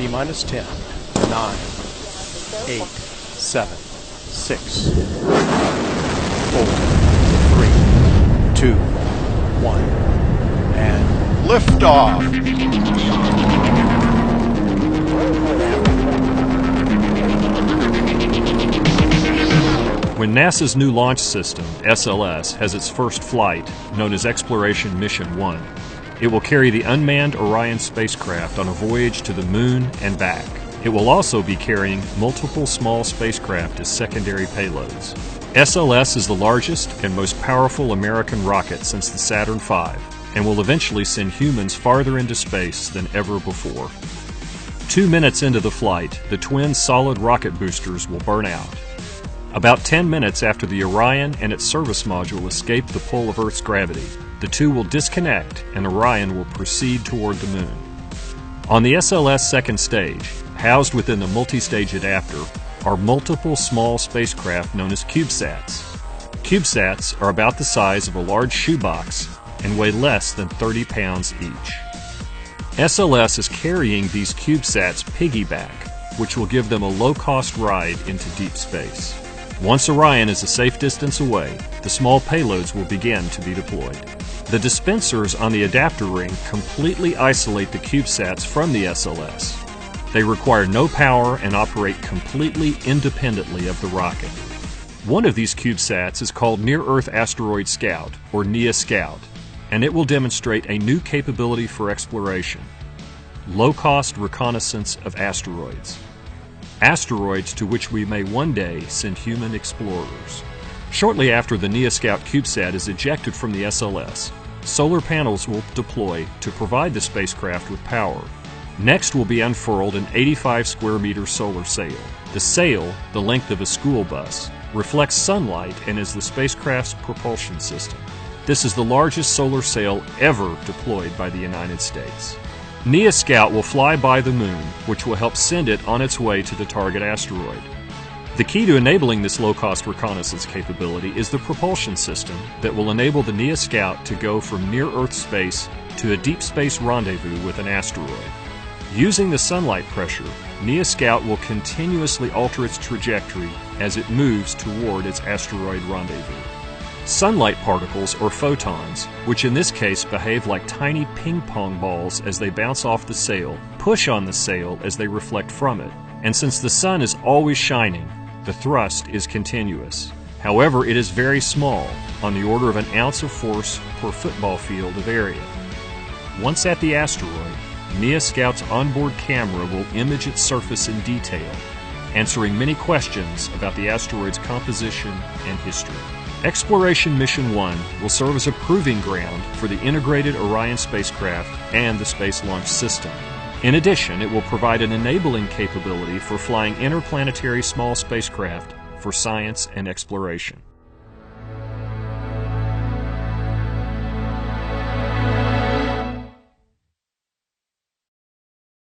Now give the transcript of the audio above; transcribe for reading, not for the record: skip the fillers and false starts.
T-minus 10, 9, 8, 7, 6, 4, 3, 2, 1, and liftoff! When NASA's new launch system, SLS, has its first flight, known as Exploration Mission 1, it will carry the unmanned Orion spacecraft on a voyage to the Moon and back. It will also be carrying multiple small spacecraft as secondary payloads. SLS is the largest and most powerful American rocket since the Saturn V, and will eventually send humans farther into space than ever before. 2 minutes into the flight, the twin solid rocket boosters will burn out. About 10 minutes after the Orion and its service module escape the pull of Earth's gravity, the two will disconnect and Orion will proceed toward the Moon. On the SLS second stage, housed within the multi-stage adapter, are multiple small spacecraft known as CubeSats. CubeSats are about the size of a large shoebox and weigh less than 30 pounds each. SLS is carrying these CubeSats piggyback, which will give them a low-cost ride into deep space. Once Orion is a safe distance away, the small payloads will begin to be deployed. The dispensers on the adapter ring completely isolate the CubeSats from the SLS. They require no power and operate completely independently of the rocket. One of these CubeSats is called Near-Earth Asteroid Scout, or NEA Scout, and it will demonstrate a new capability for exploration: low-cost reconnaissance of asteroids. Asteroids to which we may one day send human explorers. Shortly after the NEA Scout CubeSat is ejected from the SLS, solar panels will deploy to provide the spacecraft with power. Next will be unfurled an 85 square meter solar sail. The sail, the length of a school bus, reflects sunlight and is the spacecraft's propulsion system. This is the largest solar sail ever deployed by the United States. NEA Scout will fly by the Moon, which will help send it on its way to the target asteroid. The key to enabling this low-cost reconnaissance capability is the propulsion system that will enable the NEA Scout to go from near-Earth space to a deep space rendezvous with an asteroid. Using the sunlight pressure, NEA Scout will continuously alter its trajectory as it moves toward its asteroid rendezvous. Sunlight particles, or photons, which in this case behave like tiny ping-pong balls as they bounce off the sail, push on the sail as they reflect from it. And since the sun is always shining, the thrust is continuous. However, it is very small, on the order of an ounce of force per football field of area. Once at the asteroid, NEA Scout's onboard camera will image its surface in detail, answering many questions about the asteroid's composition and history. Exploration Mission 1 will serve as a proving ground for the integrated Orion spacecraft and the Space Launch System. In addition, it will provide an enabling capability for flying interplanetary small spacecraft for science and exploration.